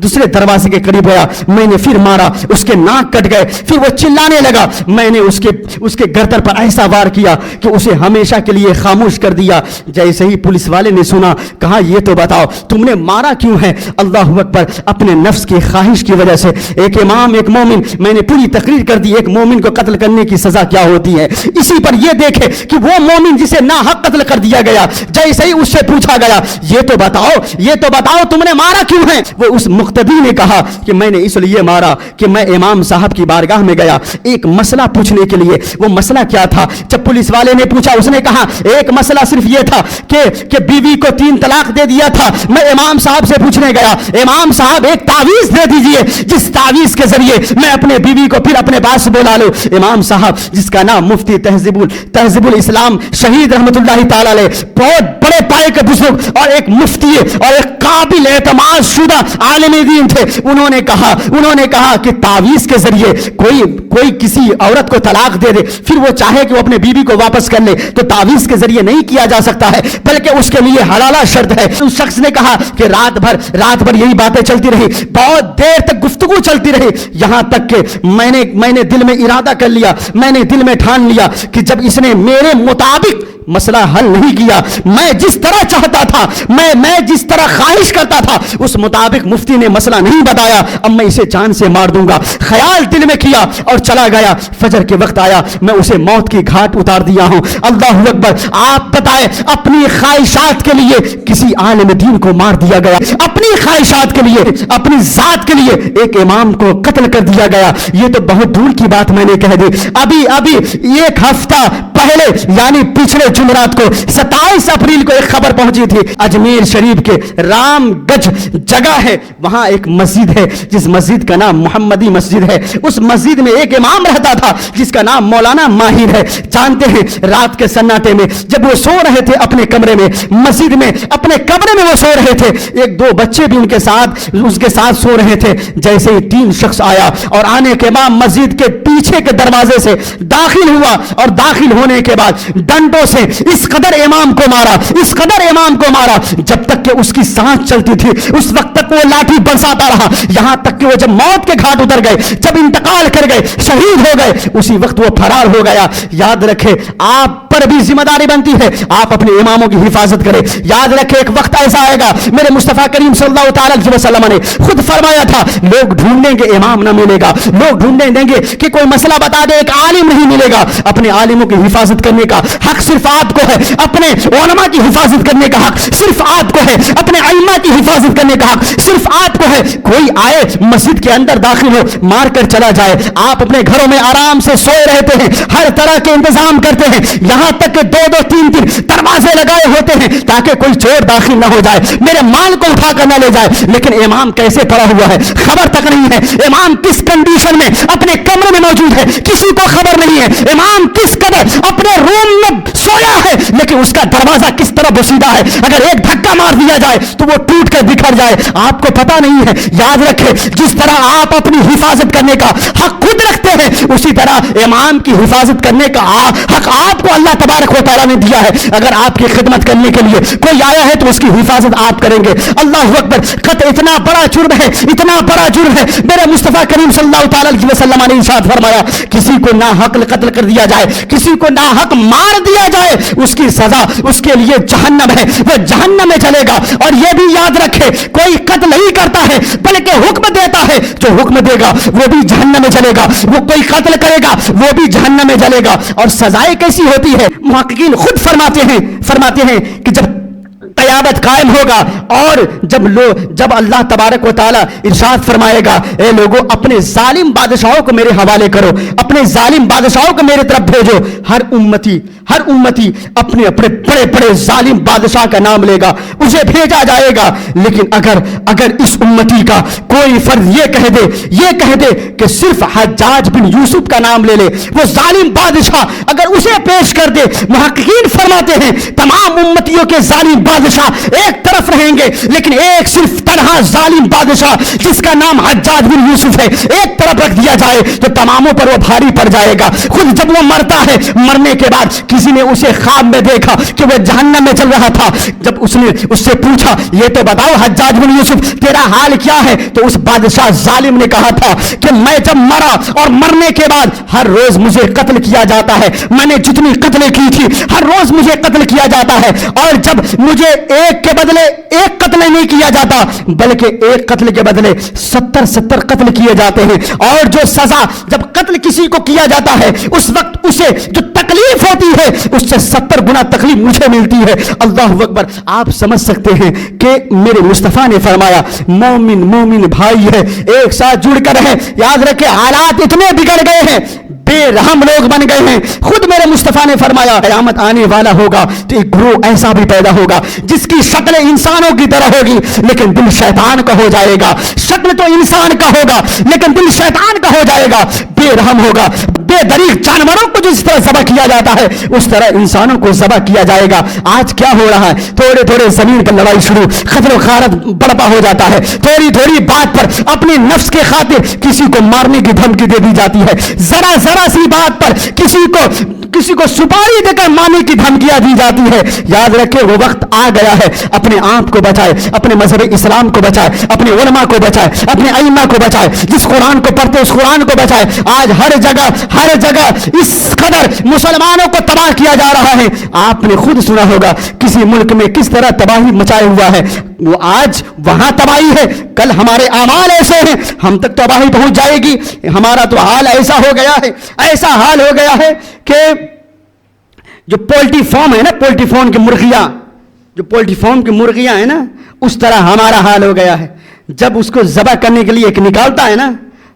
دوسرے دروازے کے قریب گیا, میں نے پھر مارا, اس کے ناک کٹ گئے. پھر وہ چلانے لگا, میں نے اس کے گردن پر ایسا وار کیا کہ اسے ہمیشہ کے لیے خاموش کر دیا. جیسے ہی پولیس والے نے سنا, کہا یہ تو بتاؤ تم نے مارا کیوں ہے. اللہ اکبر, اپنے نفس کی خواہش کی وجہ سے. ایک امام, ایک مومن, میں نے پوری تقریر کر دی ایک مومن کو قتل کرنے کی سزا کیا ہوتی ہے. اسی پر یہ دیکھے کہ وہ مومن جسے ناحق قتل کر دیا گیا, جیسے ہی اس سے پوچھا گیا یہ تو بتاؤ یہ تو بتاؤ تم نے مارا کیوں ہے؟ وہ اس مقتدی نے کہا کہ میں نے اس لیے مارا کہ میں امام صاحب کی بارگاہ میں گیا ایک مسئلہ پوچھنے کے لیے۔ وہ مسئلہ کیا تھا؟ جب پولیس والے نے پوچھا، اس نے کہا ایک مسئلہ صرف یہ تھا کہ بیوی کو 3 طلاق دے دیا تھا، میں امام صاحب سے پوچھنے گیا، امام صاحب ایک تعویذ دے دیجئے جس تعویذ کے ذریعے میں اپنے بیوی کو پھر اپنے پاس بلا لوں۔ امام صاحب جس کا نام مفتی تہذیب الاسلام شہید رحمت اللہ تعالی علیہ، بہت بڑے پائے کے بزرگ اور ایک مفتی اور ایک قابل اعتماد شدہ عالم دین تھے، انہوں نے کہا کہ تعویذ کے ذریعے کوئی کسی عورت کو طلاق دے دے، پھر وہ چاہے کہ وہ اپنے بیوی کو واپس کر لے، تو تعویذ کے ذریعے نہیں کیا جا سکتا ہے، بلکہ اس کے لیے حلالہ شرط ہے۔ اس شخص نے کہا کہ رات بھر یہی باتیں چلتی رہی، بہت دیر تک گفتگو چلتی رہی، یہاں تک کہ میں نے دل میں ارادہ کر لیا، میں نے دل میں ٹھان لیا کہ جب اس نے میرے مطابق مسئلہ حل نہیں کیا، میں جس طرح چاہتا تھا، میں جس طرح خواہش کرتا تھا اس مطابق مفتی نے مسئلہ نہیں بتایا، اب میں اسے جان سے مار دوں گا، خیال دل میں کیا اور چلا گیا۔ فجر کے وقت آیا، میں اسے موت کی گھاٹ اتار دیا ہوں۔ اللہ اکبر! آپ بتائیں، اپنی خواہشات کے لیے کسی عالم دین کو مار دیا گیا، اپنی خواہشات کے لیے، اپنی ذات کے لیے ایک امام کو قتل کر دیا گیا۔ یہ تو بہت دور کی بات میں نے کہہ دی۔ ابھی 1 ہفتہ پہلے یعنی پچھلے جمعرات کو 27 اپریل کو ایک خبر پہنچی تھی، اجمیر شریف کے رام گنج جگہ ہے، وہاں ایک مسجد ہے جس مسجد کا نام محمدی مسجد ہے، اس مسجد میں ایک امام رہتا تھا جس کا نام مولانا ماہر ہے۔ جانتے ہیں رات کے سناٹے میں جب وہ سو رہے تھے اپنے کمرے میں، مسجد میں اپنے کمرے میں وہ سو رہے تھے، 1-2 بچے بھی اس کے ساتھ سو رہے تھے، جیسے ہی 3 شخص آیا اور آنے کے بعد مسجد کے پیچھے کے دروازے سے داخل ہوا اور داخل ہونے کے بعد ڈنڈوں سے اس قدر امام کو مارا جب تک کہ اس کی سانس چلتی تھی، اس وقت تک وہ لاٹھی برساتا رہا، یہاں تک کہ وہ جب موت کے گھاٹ اتر گئے، جب انتقال کر گئے، شہید ہو گئے، اسی وقت وہ فرار ہو گیا۔ یاد رکھے آپ پر بھی ذمہ داری بنتی ہے، آپ اپنے اماموں کی حفاظت کریں۔ یاد رکھے ایک وقت ایسا آئے گا، میرے مصطفیٰ کریم صلی اللہ تعالی علیہ وسلم نے خود فرمایا تھا، لوگ ڈھونڈیں گے امام نہ ملے گا، لوگ ڈھونڈیں دیں گے کہ کوئی مسئلہ بتا دے، ایک عالم نہیں ملے گا۔ اپنے عالموں کی حفاظت کرنے کا حق صرف آپ کو ہے، اپنے علماء کی حفاظت کرنے کا حق صرف آپ کو ہے، اپنے ائمہ کی حفاظت کرنے کا حق صرف آپ کو ہے۔ کوئی آئے مسجد کے اندر داخل ہو، مار کر چلا جائے، آپ اپنے گھروں میں آرام سے سوئے رہتے ہیں، ہر طرح کے انتظام کرتے ہیں، یہاں تک کہ 2-2 3-3 دروازے لگائے ہوتے ہیں تاکہ کوئی چور داخل نہ ہو جائے، میرے مال کو اٹھا کر نہ لے جائے، لیکن امام کیسے پڑا ہوا ہے خبر تک نہیں ہے، امام کس کنڈیشن میں اپنے کمرے میں موجود ہے کسی کو خبر نہیں ہے، امام کس قدر اپنے روم میں سویا ہے لیکن اس کا دروازہ کس طرح بسیدہ ہے، اگر ایک دھکا مار دیا جائے تو وہ ٹوٹ کر بکھر جائے، آپ کو پتا نہیں ہے۔ یاد رکھے جس طرح آپ اپنی حفاظت کرنے کا حق خود رکھتے ہیں، اسی طرح امام کی حفاظت کرنے کا حق آپ کو اللہ تبارک و تعالیٰ نے دیا ہے۔ اگر آپ کی خدمت کرنے کے لیے کوئی آیا ہے تو اس کی حفاظت آپ کریں گے۔ اللہ اکبر! قتل اتنا بڑا جرم ہے، اتنا بڑا جرم ہے، میرے مصطفیٰ کریم صلی اللہ تعالی علیہ وسلم نے ارشاد فرمایا، کسی کو ناحق قتل کر دیا جائے، کسی کو ناحق مار دیا جائے، اس کی سزا اس کے لیے جہنم ہے، وہ جہنم میں چلے گا۔ اور یہ بھی یاد رکھے کوئی قتل نہیں کرتا ہے بلکہ حکم دیتا ہے، جو حکم دے گا وہ بھی جہنم میں چلے گا، وہ کوئی قتل کرے گا وہ بھی جہنم میں چلے گا۔ اور سزائیں کیسی ہوتی ہے؟ محققین خود فرماتے ہیں کہ جب قیامت قائم ہوگا اور جب اللہ تبارک و تعالی ارشاد فرمائے گا، اے لوگوں اپنے ظالم بادشاہوں کو میرے حوالے کرو، اپنے ظالم بادشاہوں کو میرے طرف بھیجو، ہر امتی اپنے بڑے بڑے ظالم بادشاہ کا نام لے گا، اسے بھیجا جائے گا۔ لیکن اگر اس امتی کا کوئی فرد یہ کہہ دے کہ صرف حجاج بن یوسف کا نام لے لے، وہ ظالم بادشاہ اگر اسے پیش کر دے، محققین فرماتے ہیں تمام امتیوں کے ظالم بادشاہ ایک طرف رہیں گے، لیکن ایک صرف تنہا ظالم بادشاہ جس کا نام حجاج بن یوسف ہے ایک طرف رکھ دیا جائے تو تماموں پر وہ بھاری پڑ جائے گا۔ خود جب وہ مرتا ہے، مرنے کے بعد کسی نے اسے خواب میں دیکھا کہ وہ جہنم میں چل رہا تھا، جب اس نے اس سے پوچھا یہ تو بتاؤ حجاج بن یوسف تیرا حال کیا ہے، تو اس بادشاہ ظالم نے کہا تھا کہ میں جب مرا اور مرنے کے بعد ہر روز مجھے قتل کیا جاتا ہے، میں نے جتنی قتلیں کی تھی ہر روز مجھے قتل کیا جاتا ہے، اور جب مجھے ایک کے بدلے ایک قتل نہیں کیا جاتا بلکہ ایک قتل کے بدلے 70 قتل کیے جاتے ہیں، اور جو سزا جب قتل کسی کو کیا جاتا ہے اس وقت اسے جو تکلیف ہوتی ملتی ہے اس سے 70 گنا تکلیف مجھے ملتی ہے. اللہ اکبر. آپ سمجھ سکتے ہیں کہ میرے مصطفیٰ نے فرمایا مومن بھائی ہے, ایک ساتھ جڑ کر رہے. یاد رکھے حالات اتنے بگڑ گئے ہیں, بے رحم لوگ بن گئے ہیں. خود میرے مصطفیٰ نے فرمایا قیامت آنے والا ہوگا تو ایک گروہ ایسا بھی پیدا ہوگا جس کی شکل انسانوں کی طرح ہوگی لیکن دل شیطان کا ہو جائے گا. شکل تو انسان کا ہوگا لیکن دل شیطان کا ہو جائے گا. بے رحم ہوگا, بے دریغ جانوروں کو جس طرح ذبح کیا جاتا ہے اس طرح انسانوں کو ذبح کیا جائے گا. آج کیا ہو رہا ہے, تھوڑے زمین پر لڑائی شروع, قتل و غارت بڑپا ہو جاتا ہے. تھوڑی بات پر اپنی نفس کے خاطر کسی کو مارنے کی دھمکی دے دی جاتی ہے. ذرا سی بات پر کسی کو سپاری دے کر مارنے کی دھمکیاں دی جاتی ہے. یاد رکھے وہ وقت آ گیا ہے. اپنے آپ کو بچائے, اپنے مذہب اسلام کو بچائے, اپنے علماء کو بچائے, اپنے ائمہ کو بچائے, جس قرآن کو پڑھتے اس قرآن کو بچائے. آج ہر جگہ اس قدر مسلمانوں کو تباہ کیا جا رہا ہے. آپ نے خود سنا ہوگا کسی ملک میں کس طرح تباہی مچائے ہوا ہے. وہ آج وہاں تباہی ہے, کل ہمارے اعمال ایسے ہیں, ہم تک تباہی پہنچ جائے گی. ہمارا تو حال ایسا ہو گیا ہے, ایسا حال ہو گیا ہے کہ جو پولٹری فارم ہے نا, پولٹری فارم کی مرغیاں ہیں نا, اس طرح ہمارا حال ہو گیا ہے. جب اس کو ذبح کرنے کے لیے ایک نکالتا ہے نا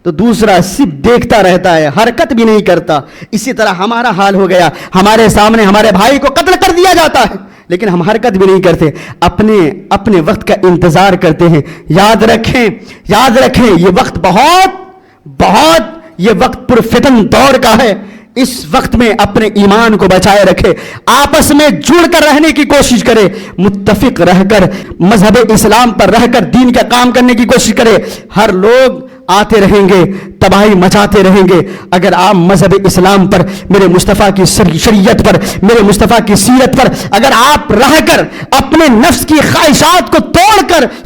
تو دوسرا صرف دیکھتا رہتا ہے, حرکت بھی نہیں کرتا. اسی طرح ہمارا حال ہو گیا. ہمارے سامنے ہمارے بھائی کو قتل کر دیا جاتا ہے لیکن ہم حرکت بھی نہیں کرتے, اپنے وقت کا انتظار کرتے ہیں. یاد رکھیں یہ وقت بہت یہ وقت پرفتن دور کا ہے. اس وقت میں اپنے ایمان کو بچائے رکھے, آپس میں جڑ کر رہنے کی کوشش کرے, متفق رہ کر مذہب اسلام پر رہ کر دین کا کام کرنے کی کوشش کرے. ہر لوگ آتے رہیں گے, تباہی مچاتے رہیں گے. اگر آپ مذہب اسلام پر, میرے مصطفیٰ کی شریعت پر, میرے مصطفیٰ کی سیرت پر اگر آپ رہ کر اپنے نفس کی خواہشات کو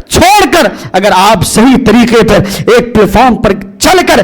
چھوڑ کر اگر آپ صحیح طریقے پر ایک پلیٹ فارم پر چل کر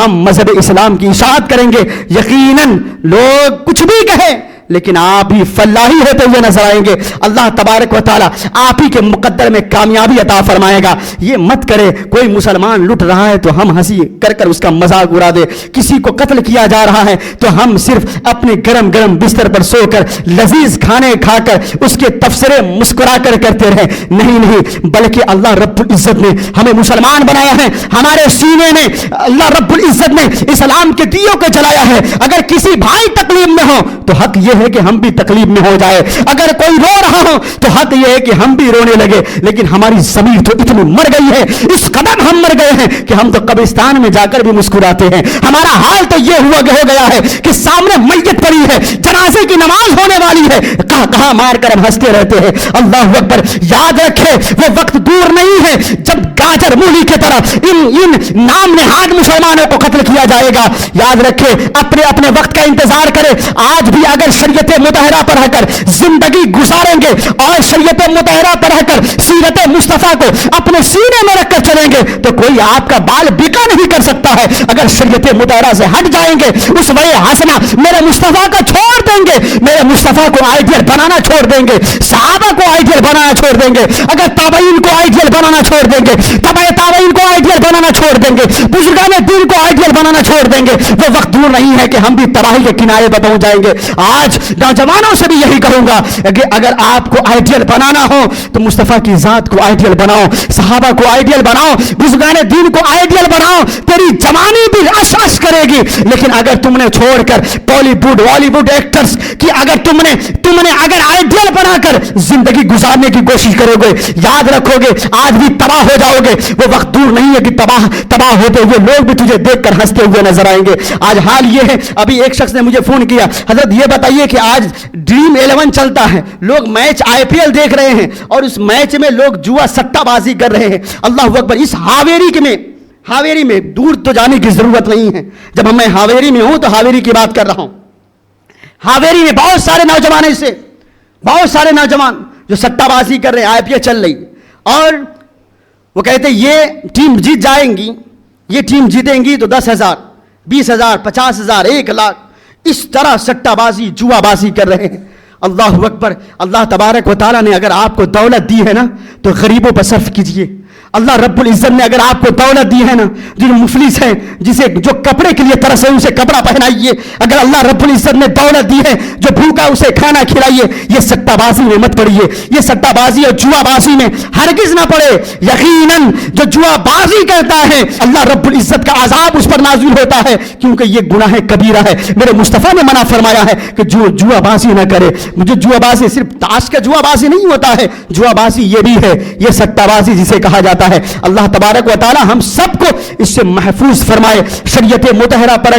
مذہب اسلام کی اشاعت کریں گے, یقیناً لوگ کچھ بھی کہیں لیکن آپ ہی فلاحی ہوتے ہوئے نظر آئیں گے. اللہ تبارک و تعالیٰ آپ ہی کے مقدر میں کامیابی عطا فرمائے گا. یہ مت کرے کوئی مسلمان لٹ رہا ہے تو ہم ہنسی کر اس کا مذاق اڑا دے, کسی کو قتل کیا جا رہا ہے تو ہم صرف اپنے گرم بستر پر سو کر لذیذ کھانے کھا کر اس کے تبصرے مسکرا کر کرتے رہیں. نہیں, بلکہ اللہ رب العزت نے ہمیں مسلمان بنایا ہے. ہمارے سینے میں اللہ رب العزت نے اسلام کے دیوں کو جلایا ہے. اگر کسی بھائی تکلیف میں ہو تو حق یہ ہے کہ ہم بھی تکلیف میں ہو جائے. اگر کوئی رو رہا ہو تو حق یہ ہے کہ ہم بھی رونے لگے. لیکن ہماری ضمیر تو اتنی مر گئی ہے, اس قدر ہم مر گئے ہیں کہ ہم تو قبرستان میں جا کر بھی مسکراتے ہیں. ہمارا حال تو یہ ہو گیا ہے کہ سامنے میت پڑی ہے, جنازے کی نماز ہونے والی ہے, کہاں مار کر ہم ہنستے رہتے ہیں. اللہ اکبر. یاد رکھے وہ وقت دور نہیں ہے جب گاجر مولی کی طرح ان نام نہاد مسلمانوں کو قتل کیا جائے گا. یاد رکھے اپنے وقت کا انتظار کرے. آج بھی اگر شریعت مطہرہ پر رہ کر زندگی گزاریں گے اور شریعت مطہرہ پر رہ کر سیرت مصطفیٰ کو اپنے سینے میں رکھ کر چلیں گے تو کوئی آپ کا بال بیکا نہیں کر سکتا ہے. اگر شریعت مطہرہ سے ہٹ جائیں گے, اس وے حسنہ میرے مصطفیٰ کا چھوڑ دیں گے, میرے مصطفیٰ کو آئیڈیل بنانا چھوڑ دیں گے, صحابہ کو آئیڈیل بنانا چھوڑ دیں گے, اگر تابعین کو آئیڈیل بنانا چھوڑ دیں گے, تابعین کو آئیڈیل بنانا چھوڑ دیں گے, بزرگان دین کو آئیڈیل بنانا چھوڑ دیں گے, وہ وقت دور نہیں ہے کہ ہم بھی تباہی کے کنارے پر پہنچ جائیں گے. آج نوجوانوں سے بھی یہی کہوں گا کہ اگر آپ کو آئیڈیل بنانا ہو تو مصطفیٰ کی ذات کو آئیڈیل بناؤ, صحابہ کو آئیڈیل بناؤ, بزرگان دین کو آئیڈیل بناؤ. تیری جوانی بھی اش کرے گی. لیکن اگر تم نے چھوڑ کر بالی ووڈ ایکٹرز کی اگر تم نے اگر آئیڈیل بنا کر زندگی گزارنے کی کوشش کرو گے, یاد رکھو گے آج بھی تباہ ہو جاؤ گے. وہ وقت دور نہیں ہے کہ تباہ ہوتے ہوئے لوگ بھی تجھے دیکھ کر ہنستے ہوئے نظر آئیں گے. آج حال یہ ہے, ابھی ایک شخص نے مجھے فون کیا, حضرت یہ بتائیے کہ آج ڈریم 11 چلتا ہے, لوگ میچ IPL دیکھ رہے ہیں اور اس میچ میں لوگ جوا سٹہ بازی کر رہے ہیں. اللہ اکبر. اس ہاویری میں دور تو جانے کی ضرورت نہیں ہے. جب میں ہاویری میں ہوں تو ہاویری کی بات کر رہا ہوں. ہاویری میں بہت سارے نوجوان جو سٹہ بازی کر رہے ہیں, IPL چل رہی اور وہ کہتے ہیں یہ ٹیم جیت جائیں گی, یہ ٹیم جیتیں گی تو 10,000 20,000 50,000 1 لاکھ اس طرح سٹہ بازی جوا بازی کر رہے ہیں. اللہ اکبر. اللہ تبارک و تعالیٰ نے اگر آپ کو دولت دی ہے نا تو غریبوں پر صرف کیجئے, اللہ رب العزت نے اگر آپ کو دولت دی ہے نا، جو مفلس ہے، جسے جو کپڑے کے لیے ترس ہے اسے کپڑا پہنائیے. اگر اللہ رب العزت نے دولت دی ہے، جو بھوکا اسے کھانا کھلائیے. یہ سٹہ بازی میں مت پڑیے، یہ سٹہ بازی اور جوا بازی میں ہرگز نہ پڑے. یقیناً جو جوا بازی کرتا ہے اللہ رب العزت کا عذاب اس پر نازل ہوتا ہے، کیونکہ یہ گناہ کبیرہ ہے. میرے مصطفیٰ نے منع فرمایا ہے کہ جو جوا بازی نہ کرے. مجھے جوا بازی صرف تاش کا جوا بازی نہیں ہوتا ہے، جوا بازی یہ بھی ہے، یہ سٹہ بازی جسے کہا جاتا ہے. اللہ تبارک و تعالی ہم سب کو اس سے محفوظ فرمائے، شریعت مطہرہ پر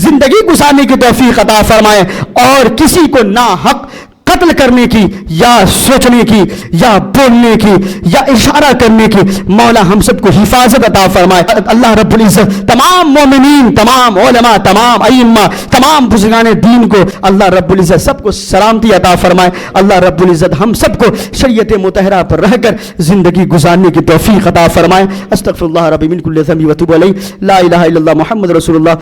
زندگی گزارنے کی توفیق عطا فرمائے، اور کسی کو ناحق قتل کرنے کی یا سوچنے کی یا بولنے کی یا اشارہ کرنے کی مولا ہم سب کو حفاظت عطا فرمائے. اللہ رب العزت تمام مومنین، تمام علماء، تمام ائمہ، تمام بزرگان دین کو اللہ رب العزت سب کو سلامتی عطا فرمائے. اللہ رب العزت ہم سب کو شریعت مطہرہ پر رہ کر زندگی گزارنے کی توفیق عطا فرمائے. استغفر اللہ ربی من کل ذنب واتوب الیہ. لا الہ الا اللہ محمد رسول اللہ.